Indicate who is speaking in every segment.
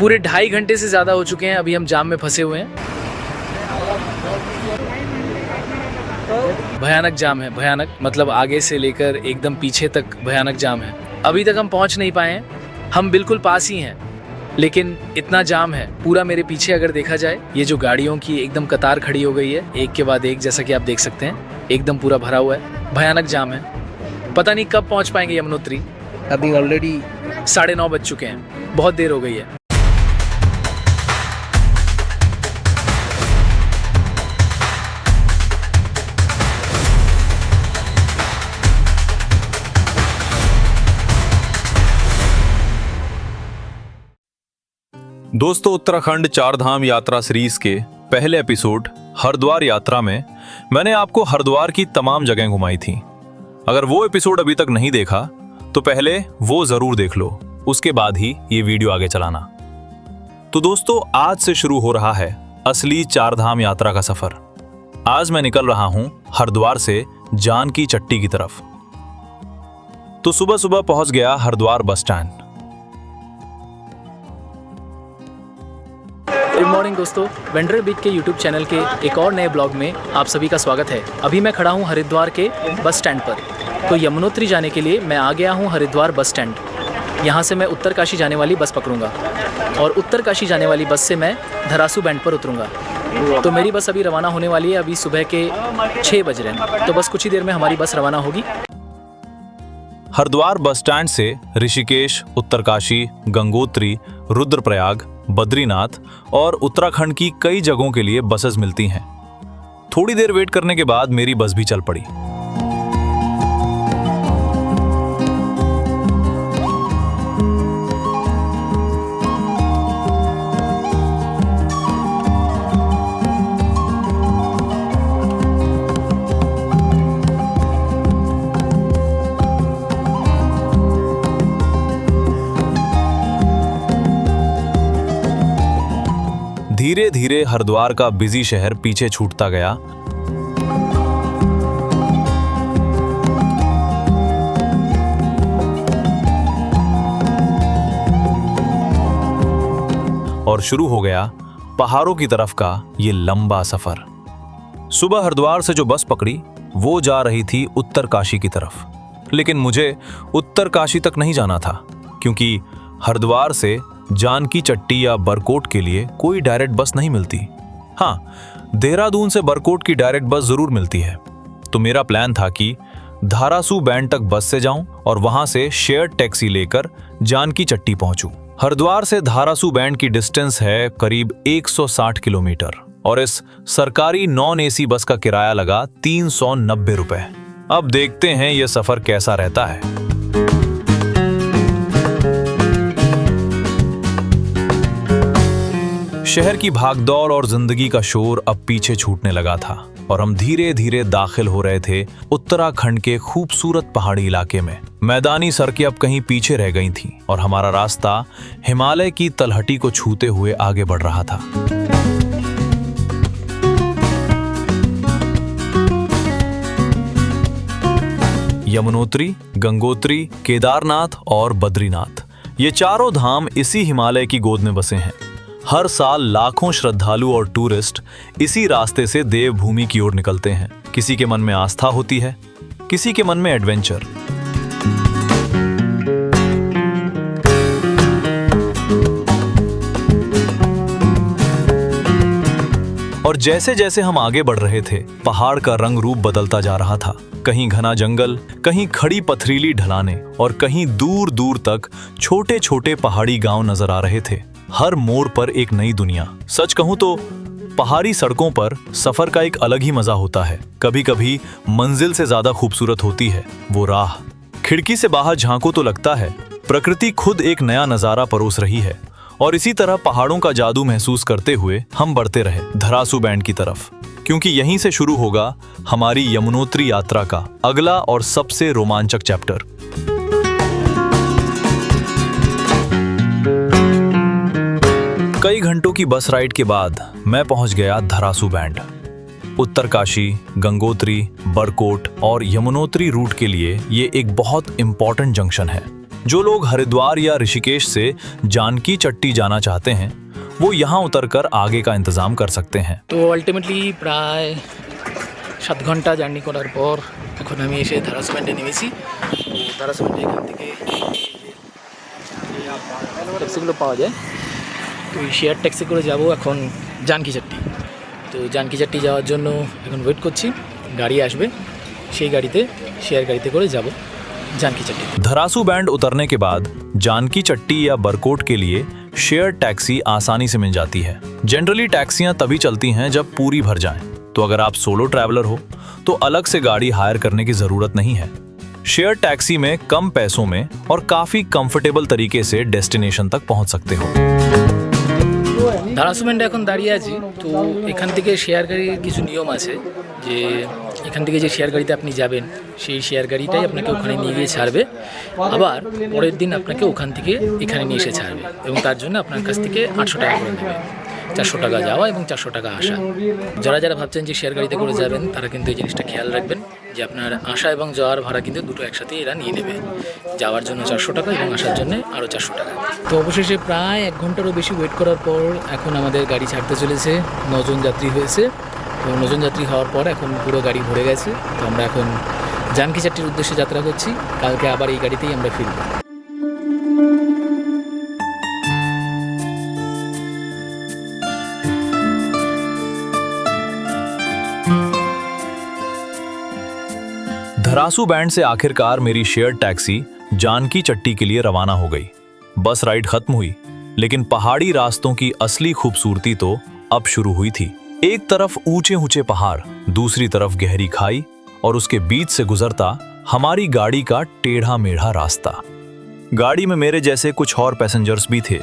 Speaker 1: पूरे 2.5 घंटे से ज़्यादा हो चुके हैं, अभी हम जाम में फंसे हुए हैं। भयानक जाम है, भयानक, मतलब आगे से लेकर एकदम पीछे तक भयानक जाम है। अभी तक हम पहुंच नहीं पाए हैं, हम बिल्कुल पास ही हैं, लेकिन इतना जाम है। पूरा मेरे पीछे अगर देखा जाए, ये जो गाड़ियों की एकदम कतार खड़ी हो गई है, एक के बाद एक, जैसा कि आप देख सकते हैं, एकदम पूरा भरा हुआ है, भयानक जाम है। पता नहीं कब पहुंच पाएंगे यमुनोत्री। अभी ऑलरेडी 9:30 बज चुके हैं, बहुत देर हो गई है।
Speaker 2: दोस्तों, उत्तराखंड चार धाम यात्रा सीरीज के पहले एपिसोड हरिद्वार यात्रा में मैंने आपको हरिद्वार की तमाम जगह घुमाई थी। अगर वो एपिसोड अभी तक नहीं देखा तो पहले वो जरूर देख लो, उसके बाद ही ये वीडियो आगे चलाना। तो दोस्तों, आज से शुरू हो रहा है असली चार धाम यात्रा का सफर। आज मैं निकल रहा हूं हरिद्वार से जानकी चट्टी की तरफ। तो सुबह सुबह पहुंच गया Haridwar bus stand.
Speaker 1: Good morning दोस्तों, वेंडर बिग के यूट्यूब चैनल के एक और नए ब्लॉग में आप सभी का स्वागत है। अभी मैं खड़ा हूँ हरिद्वार के बस स्टैंड पर। तो यमुनोत्री जाने के लिए मैं आ गया हूँ हरिद्वार बस स्टैंड। यहाँ से मैं उत्तरकाशी जाने वाली बस पकड़ूंगा और उत्तरकाशी जाने वाली बस से मैं धरासू बैंड पर उतरूंगा। तो मेरी बस अभी रवाना होने वाली है। अभी सुबह के 6 बज रहे हैं, तो बस कुछ ही देर में हमारी बस रवाना होगी।
Speaker 2: हरिद्वार बस स्टैंड से ऋषिकेश, उत्तरकाशी, गंगोत्री, रुद्रप्रयाग, बद्रीनाथ और उत्तराखंड की कई जगहों के लिए बसेस मिलती हैं। थोड़ी देर वेट करने के बाद मेरी बस भी चल पड़ी। धीरे धीरे हरिद्वार का बिजी शहर पीछे छूटता गया। और शुरू हो गया पहाड़ों की तरफ का ये लंबा सफर। सुबह हरिद्वार से जो बस पकड़ी वो जा रही थी उत्तरकाशी की तरफ, लेकिन मुझे उत्तरकाशी तक नहीं जाना था, क्योंकि हरिद्वार से जानकी चट्टी या बरकोट के लिए कोई डायरेक्ट बस नहीं मिलती। हाँ, देहरादून से बरकोट की डायरेक्ट बस जरूर मिलती है। तो मेरा प्लान था कि धारासू बैंड तक बस से जाऊं और वहां से शेयर्ड टैक्सी लेकर जानकी चट्टी पहुंचूं। हरिद्वार से धारासू बैंड की डिस्टेंस है करीब 160 किलोमीटर और इस सरकारी नॉन एसी बस का किराया लगा 390 रुपए। अब देखते हैं यह सफर कैसा रहता है। शहर की भागदौड़ और जिंदगी का शोर अब पीछे छूटने लगा था और हम धीरे धीरे दाखिल हो रहे थे उत्तराखंड के खूबसूरत पहाड़ी इलाके में। मैदानी सड़कें अब कहीं पीछे रह गई थीं और हमारा रास्ता हिमालय की तलहटी को छूते हुए आगे बढ़ रहा था। यमुनोत्री, गंगोत्री, केदारनाथ और बद्रीनाथ, ये चारों धाम इसी हिमालय की गोद में बसे हैं। हर साल लाखों श्रद्धालु और टूरिस्ट इसी रास्ते से देवभूमि की ओर निकलते हैं। किसी के मन में आस्था होती है, किसी के मन में एडवेंचर। और जैसे जैसे हम आगे बढ़ रहे थे, पहाड़ का रंग रूप बदलता जा रहा था। कहीं घना जंगल, कहीं खड़ी पथरीली ढलानें और कहीं दूर दूर तक छोटे छोटे पहाड़ी गांव नजर आ रहे थे। हर मोड़ पर एक नई दुनिया। सच कहूं तो पहाड़ी सड़कों पर सफर का एक अलग ही मजा होता है। कभी कभी मंजिल से ज्यादा खूबसूरत होती है वो राह। खिड़की से बाहर झांको तो लगता है प्रकृति खुद एक नया नजारा परोस रही है। और इसी तरह पहाड़ों का जादू महसूस करते हुए हम बढ़ते रहे धरासू बैंड की तरफ, क्योंकि यहीं से शुरू होगा हमारी यमुनोत्री यात्रा का अगला और सबसे रोमांचक चैप्टर। कई घंटों की बस राइड के बाद मैं पहुंच गया धरासू बैंड। उत्तरकाशी, गंगोत्री, बरकोट और यमुनोत्री रूट के लिए ये एक बहुत इंपॉर्टेंट जंक्शन है। जो लोग हरिद्वार या ऋषिकेश से जानकी चट्टी जाना चाहते हैं वो यहाँ उतरकर आगे का इंतजाम कर सकते हैं।
Speaker 1: तो अल्टीमेटली प्राय 7 ঘন্টা জার্নি করার পর এখন আমি এসে ধারাসুমেন্টে নেমেছি। ধারাসুমেন্টে এখান থেকে ট্যাক্সিগুলো পাওয়া যায়, তো এই শেয়ার ট্যাক্সি করে যাব এখন জানকি চাট্টি। তো জানকি চাট্টি যাওয়ার জন্য এখন ওয়েট করছি, গাড়ি আসবে, সেই গাড়িতে শেয়ার গাড়িতে করে যাব जानकी चट्टी।
Speaker 2: धरासू बैंड उतरने के बाद जानकी चट्टी या बरकोट के लिए शेयर टैक्सी आसानी से मिल जाती है। जनरली टैक्सियां तभी चलती हैं जब पूरी भर जाएं, तो अगर आप सोलो ट्रैवलर हो तो अलग से गाड़ी हायर करने की जरूरत नहीं है। शेयर टैक्सी में कम पैसों में और काफी कंफर्टेबल तरीके से डेस्टिनेशन तक पहुंच सकते हो।
Speaker 1: ধারাসুমেন্টে এখন দাঁড়িয়ে আছি। তো এখান থেকে শেয়ার গাড়ির কিছু নিয়ম আছে যে এখান থেকে যে শেয়ার গাড়িতে আপনি যাবেন সেই শেয়ার গাড়িটাই আপনাকে ওখানে নিয়ে গিয়ে ছাড়বে, আবার পরের দিন আপনাকে ওখান থেকে এখানে নিয়ে এসে ছাড়বে এবং তার জন্য আপনার কাছ থেকে 800 টাকা করে নেবে। 400 টাকা যাওয়া এবং 400 টাকা আসা। যারা যারা ভাবছেন যে শেয়ার গাড়িতে করে যাবেন তারা কিন্তু এই জিনিসটা খেয়াল রাখবেন যে আপনার আসা এবং যাওয়ার ভাড়া কিন্তু দুটো একসাথে এরা নিয়ে নেবে। যাওয়ার জন্য 400 টাকা এবং আসার জন্য আরও 400 টাকা। তো অবশেষে প্রায় 1 ঘন্টারও বেশি ওয়েট করার পর এখন আমাদের গাড়ি ছাড়তে চলেছে। 9 জন যাত্রী হয়েছে। তো 9 জন যাত্রী হওয়ার পর এখন পুরো গাড়ি ভরে গেছে। তো আমরা এখন জানকি চাট্টির উদ্দেশ্যে যাত্রা করছি। কালকে আবার এই গাড়িতেই আমরা ফিরব।
Speaker 2: धरासू बैंड से आखिरकार मेरी शेयर टैक्सी जानकी चट्टी के लिए रवाना हो गई। बस राइड खत्म हुई, लेकिन पहाड़ी रास्तों की असली खूबसूरती तो अब शुरू हुई थी। एक तरफ ऊंचे ऊंचे पहाड़, दूसरी तरफ गहरी खाई और उसके बीच से गुजरता हमारी गाड़ी का टेढ़ा मेढ़ा रास्ता। गाड़ी में मेरे जैसे कुछ और पैसेंजर्स भी थे।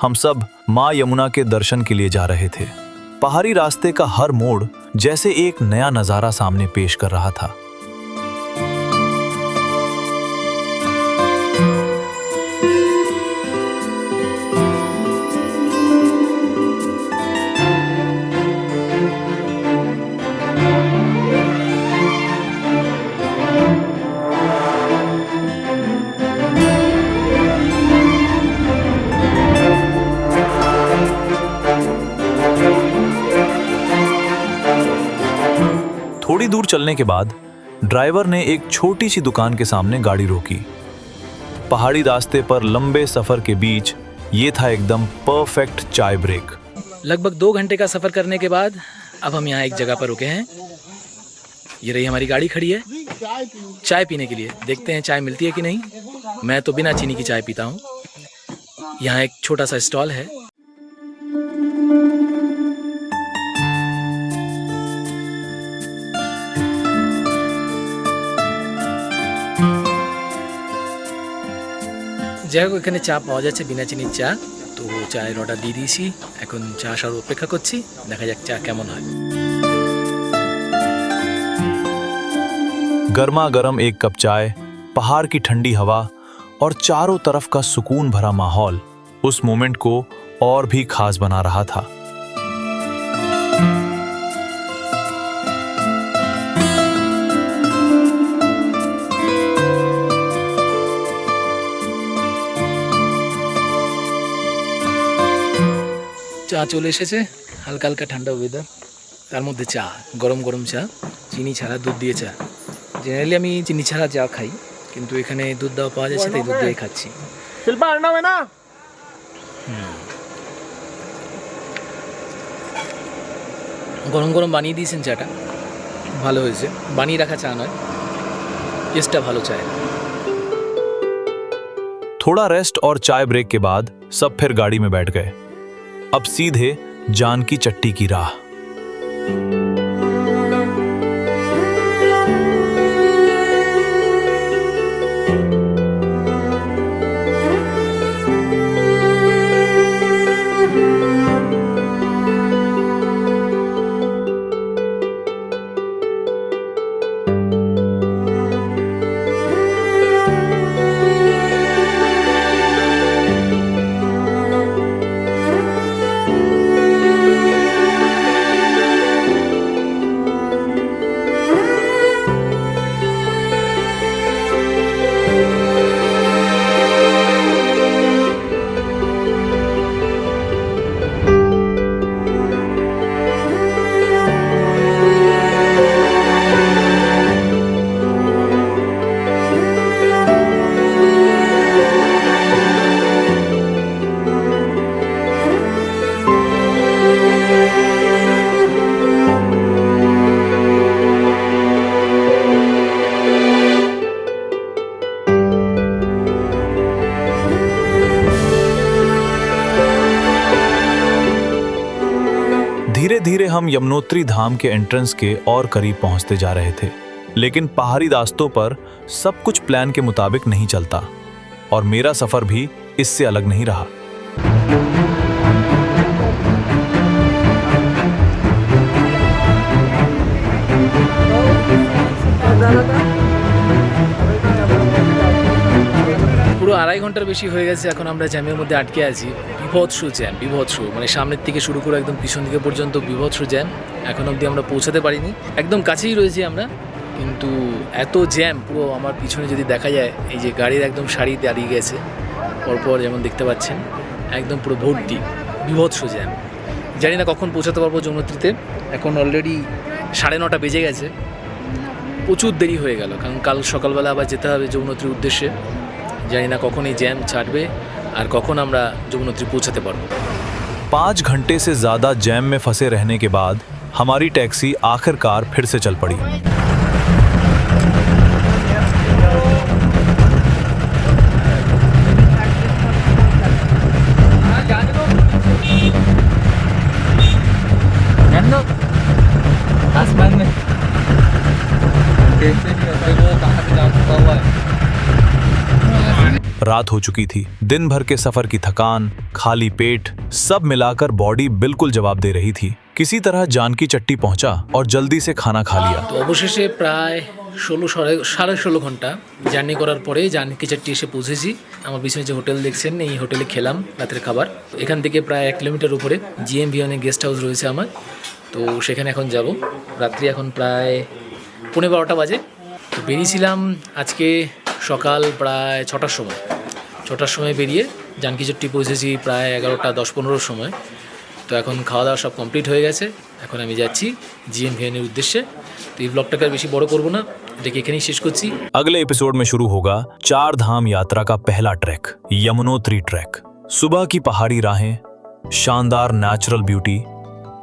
Speaker 2: हम सब माँ यमुना के दर्शन के लिए जा रहे थे। पहाड़ी रास्ते का हर मोड़ जैसे एक नया नजारा सामने पेश कर रहा था। थोड़ी दूर चलने के बाद ड्राइवर ने एक छोटी सी दुकान के सामने गाड़ी रोकी। पहाड़ी रास्ते पर लंबे सफर के बीच ये था एकदम परफेक्ट चाय ब्रेक।
Speaker 1: लगभग 2 घंटे का सफ़र करने के बाद अब हम यहाँ एक जगह पर रुके हैं। ये रही हमारी गाड़ी खड़ी है चाय पीने के लिए। देखते हैं चाय मिलती है कि नहीं। मैं तो बिना चीनी की चाय पीता हूँ। यहाँ एक छोटा सा स्टॉल है। যাই হোক, এখানে চা পাওয়া যাচ্ছে বিনা চিনির চা। তো চায়ের অর্ডার দিয়ে দিয়েছি, এখন চা আসার অপেক্ষা করছি। দেখা যাক চা কেমন হয়।
Speaker 2: गर्मा गर्म एक कप चाय, पहाड़ की ठंडी हवा और चारों तरफ का सुकून भरा माहौल उस मोमेंट को और भी खास बना रहा था।
Speaker 1: চা চলে এসেছে, হালকা হালকা ঠান্ডা ওয়েদার, তার মধ্যে চা, গরম গরম চা, চিনি ছাড়া দুধ দিয়ে চা। জেনারেলি আমি চিনি ছাড়া চা খাই, কিন্তু এখানে দুধ দেওয়া পাওয়া যাচ্ছে তাই দুধ দিয়ে খাচ্ছি। গরম গরম বানিয়ে দিয়েছেন চাটা, ভালো হয়েছে। বানিয়ে রাখা চা নয়, টেস্টটা ভালো চায়।
Speaker 2: थोड़ा रेस्ट और चाय ब्रेक के बाद सब फिर गाड़ी में बैठ गए। अब सीधे जानकी चट्टी की राह। धीरे धीरे हम यमुनोत्री धाम के एंट्रेंस के और करीब पहुंचते जा रहे थे, लेकिन पहाड़ी रास्तों पर सब कुछ प्लान के मुताबिक नहीं चलता और मेरा सफर भी इससे अलग नहीं रहा।
Speaker 1: পুরো 2.5 ঘন্টার বেশি হয়ে গেছে, এখন আমরা জ্যামের মধ্যে আটকে আছি। বিভৎস জ্যাম, বিভৎস, মানে সামনের থেকে শুরু করে একদম পিছন দিকে পর্যন্ত বিভৎস জ্যাম। এখন অবধি আমরা পৌঁছাতে পারিনি, একদম কাছেই রয়েছি আমরা, কিন্তু এত জ্যাম পুরো আমার পিছনে যদি দেখা যায়, এই যে গাড়ির একদম সারি দাঁড়িয়ে গেছে পরপর, যেমন দেখতে পাচ্ছেন একদম পুরো ভর্তি, বিভৎস জ্যাম। জানি না কখন পৌঁছাতে পারবো যমুনোত্রীতে, এখন অলরেডি 9:30 বেজে গেছে, প্রচুর দেরি হয়ে গেল, কারণ কাল সকালবেলা আবার যেতে হবে যমুনোত্রীর উদ্দেশ্যে। জানি না কখন এই জ্যাম ছাড়বে আর কখন আমরা যমুনোত্রী পৌঁছাতে পারবো।
Speaker 2: 5 घंटे से ज्यादा जैम में फंसे रहने के बाद हमारी टैक्सी आखिरकार फिर से चल पड़ी। रात हो चुकी थी। दिन भर के सफर की थकान, खाली पेट, सब मिलाकर बॉडी बिल्कुल जवाब दे रही थी। किसी तरह जानकी चट्टी पहुंचा और जल्दी से खाना खा लिया।
Speaker 1: তো অবশেষে প্রায় 16 ঘন্টা জার্নি করার পরে জানকি চাট্টি এসে পৌঁছেছি। আমার পিছনে যে হোটেল দেখছেন, এই হোটেলে খেলাম রাতের খাবার। এখান থেকে প্রায় 1 কিলোমিটার উপরে জিএমভি অনেক গেস্ট হাউস রয়েছে আমার, তো সেখানে এখন যাব। রাত্রি এখন প্রায় 12:15 বাজে। তো বেরিয়েছিলাম আজকে সকাল প্রায় 6টার সময় বেরিয়ে জানকি চট্টি পৌঁছেছি প্রায় 11টা 10-15 সময়। তো এখন খাওয়া দাওয়া সব কমপ্লিট হয়ে গেছে, এখন আমি যাচ্ছি জিএমভিএনের উদ্দেশ্যে। তো এই ব্লগটাকে আর বেশি বড় করবো না, এটাকে এখানেই শেষ করছি।
Speaker 2: अगले एपिसोड में शुरू होगा 4 धाम यात्रा का पहला ट्रैक, यमुनोत्री ट्रैक। सुबह की पहाड़ी राहें, शानदार नेचुरल ब्यूटी,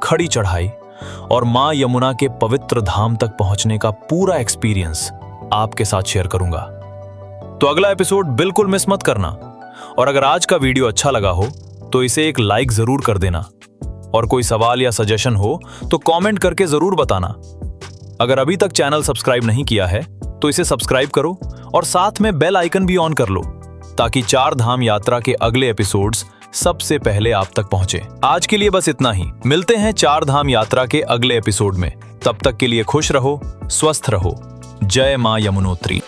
Speaker 2: खड़ी चढ़ाई और मां यमुना के पवित्र धाम तक पहुंचने का पूरा एक्सपीरियंस आपके साथ शेयर करूंगा। तो अगला एपिसोड बिल्कुल मिस मत करना। और अगर आज का वीडियो अच्छा लगा हो तो इसे एक लाइक जरूर कर देना, और कोई सवाल या सजेशन हो तो कमेंट करके जरूर बताना। अगर अभी तक चैनल सब्सक्राइब नहीं किया है तो इसे सब्सक्राइब करो और साथ में बेल आइकन भी ऑन कर लो, ताकि 4 धाम यात्रा के अगले एपिसोड्स सबसे पहले आप तक पहुंचे। आज के लिए बस इतना ही, मिलते हैं 4 धाम यात्रा के अगले एपिसोड में। तब तक के लिए खुश रहो, स्वस्थ रहो। जय मां यमुनोत्री।